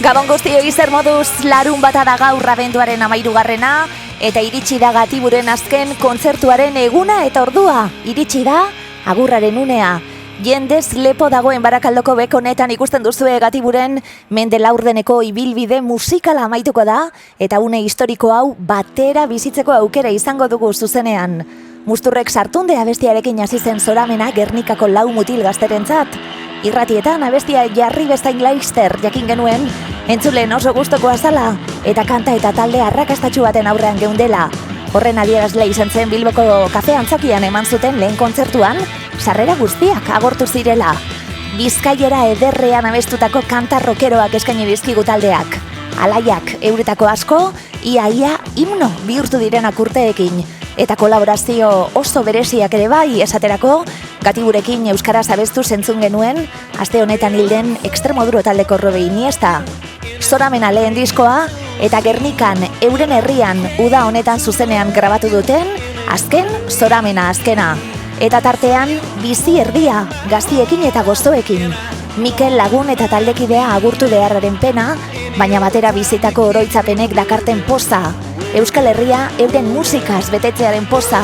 Gabon guztioi, zer moduz, larun bata da gaur abenduaren 13. Eta iritsi da Gatiburen azken kontzertuaren eguna eta ordua. Iritsi da agurraren unea. Jendez lepo dagoen Barakaldoko beko honetan ikusten duzue Gatiburen mende laurdeneko ibilbide musikala amaituko da, eta une historiko hau batera bizitzeko aukera izango dugu zuzenean. Musturrek sartunde abestiarekin hasi zen zoramena Gernikako 4 mutil gazterentzat. Irratietan abestia jarri bestain laizter jakin genuen, entzulen oso gustokoa zala, eta kanta eta talde arrakastatsu baten aurrean geundela. Horren adierazle izan zen Bilboko kafe antzokian eman zuten lehen kontzertuan, sarrera guztiak agortu zirela. Bizkaiera ederrean abestutako kanta rockeroak eskaini dizkigu taldeak. Alaiak euretako asko, ia himno bihurtu direnak urteekin. Eta kolaborazio oso bereziak ere bai, esaterako, Gatiburekin euskaraz abestu zentzun genuen, aste honetan hilden Extremoduro taldeko Robe Iniesta. Zoramena lehen diskoa, eta Gernikan euren herrian uda honetan zuzenean grabatu duten, azken Zoramena azkena. Eta tartean, bizi erdia, gaztiekin eta gozoekin. Mikel Lagun eta taldekidea agurtu beharraren pena, baina batera bizitako oroitzapenek dakarten poza. Euskal Herria euren musikaz betetzearen poza.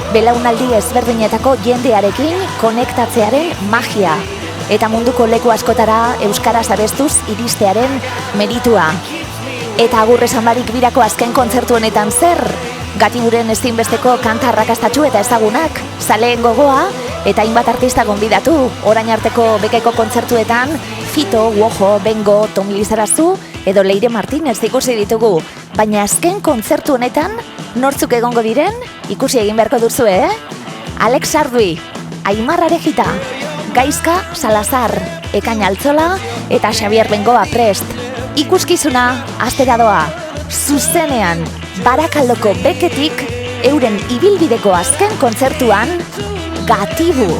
Belaunaldi ezberdinetako jendearekin konektatzearen magia. Eta munduko leku askotara euskaraz abestuz iristearen meritua. Eta agur esan barik birako azken kontzertu honetan zer? Gatiburen ezinbesteko kanta arrakastatsu eta ezagunak, zaleen gogoa, eta hainbat artista gonbidatu, orain arteko bekeko kontzertuetan, Fito, Wojo, Bengo, Tomi Lizarazu, edo Leire Martinez ikusi ditugu. Baina azken kontzertu honetan, nortzuk egongo diren, ikusi egin beharko duzu, Alex Ardui, Aimar Arejita, Gaizka Salazar, Ekain Altzola eta Xavier Bengoa prest. Ikuskizuna, astera doa, zuzenean, Barakaldoko beketik, euren ibilbideko azken kontzertuan, Gatibu.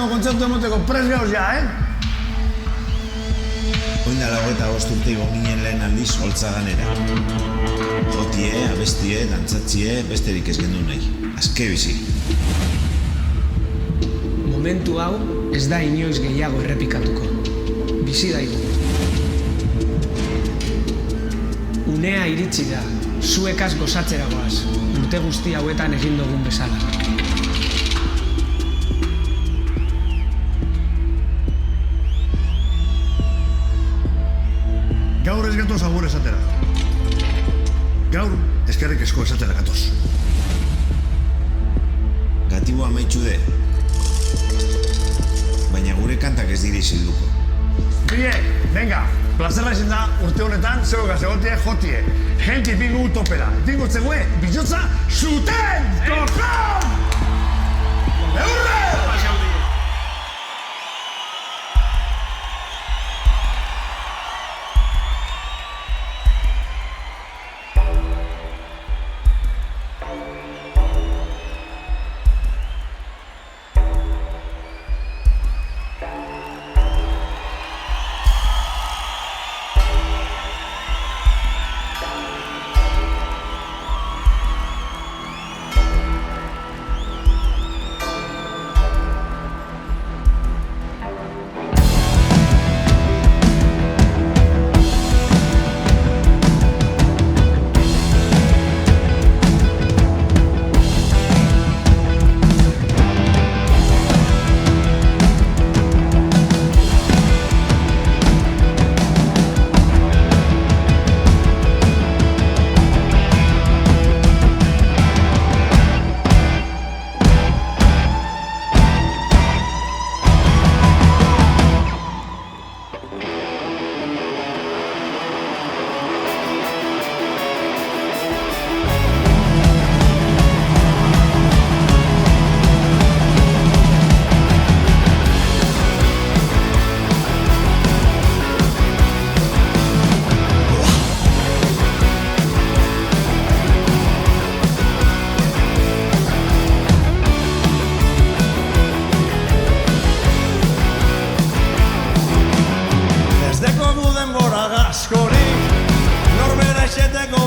Kontzertu emoteko prez gauz ja, Oin da 25 urte igo ginen lehen aldiz holtzaganera. Jotie, abestie, dantzatzie, besterik ez gendu nahi. Azke bizi. Momentu hau ez da inoiz gehiago errepikatuko. Bizi daigu. Unea iritsi da, zuekaz gozatzera goaz, urte guzti hauetan egin dugun bezala. Gaur ez gatoz agur esatera. Gaur eskerrik esko esatera gatoz. Gatibu amaitxu de. Baina gure kantak ez dira izilduko. Bie, venga, plazerra izan da urte honetan zego gazegotie jotie. Gente ipingu utopera. Ipingu zegoe, bizotza, zuten! Tokon! Eurre!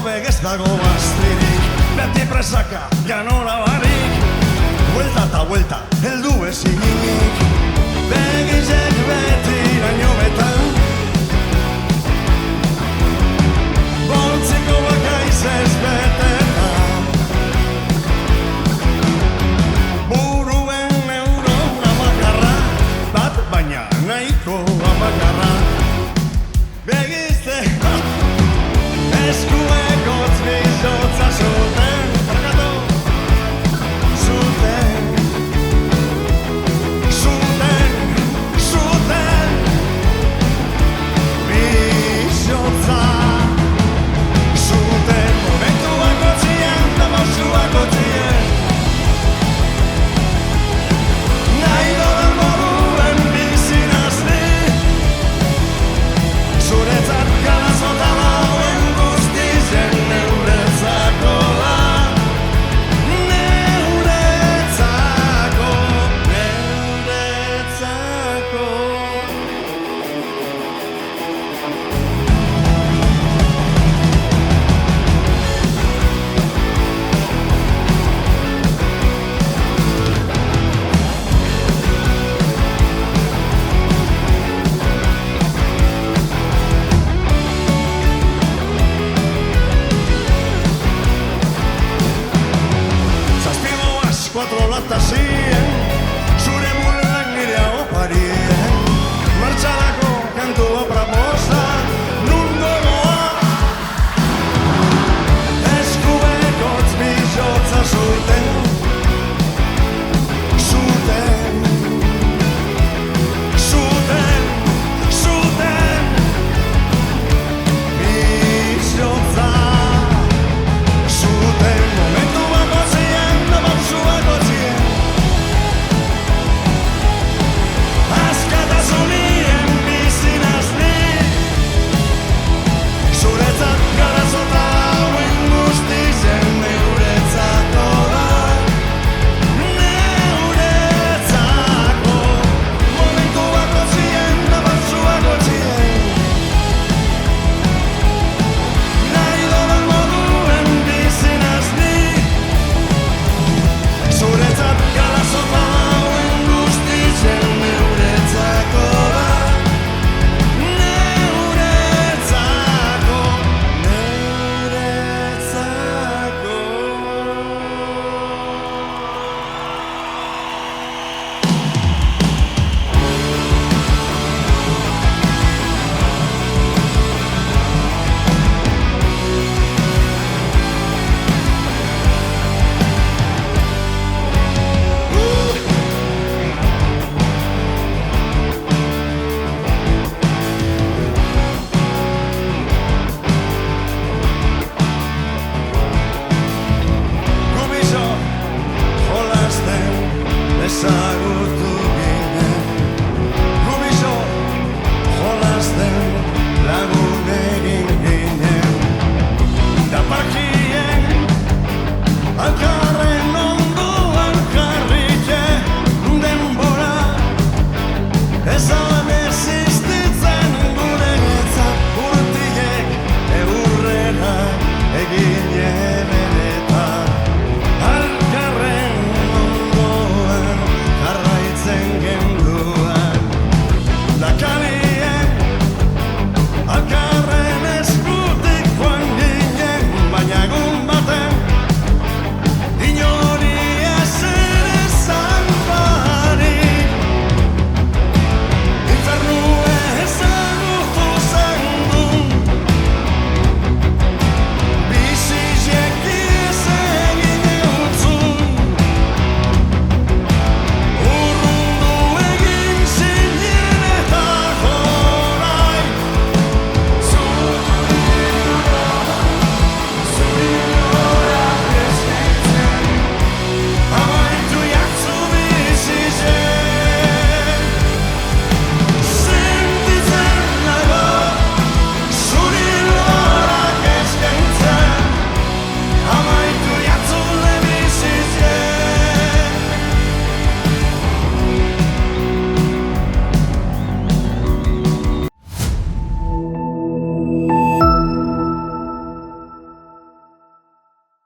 begez dago baztirik, beti presaka, ganora barik, buelta eta buelta, heldu ezinik, begizek beti naino betan, boltziko bakaiz ez betetan, buruen neurona bakarra, bat baina nahiko amakarra, begizte, eskuekotz bizotza zuten, zuten, bizotza, zuten, momentuak otzien, da mauzuak otzien, nahi dodan moduen bizinazni, zuretzat galazota dauen guztizen neuretzako da, neuretzako. Cuatro latas zien, zure buruan nire oparien, martxalako kantua pramosa, nungo goa, eskuekotz bizotza zuten, zuten, zuten, zuten, bizotza, zuten, momentuak otzien, da mauzuak otzien, askatasunien bizinazni, zuretzat garazota hauen guztizen neuretzako da, neuretzako, momentuak otzien, da mauzuak otzien, nahi dodan moduen bizinazni, zuretzat galazota hauen guztizen neuretzako da, neuretzako, neuretzako. Gubizo jolasten ezagutu ginen, gubizo jolasten lagun egin ginen, da parkien alkarren ondoan jarritxe denbora ez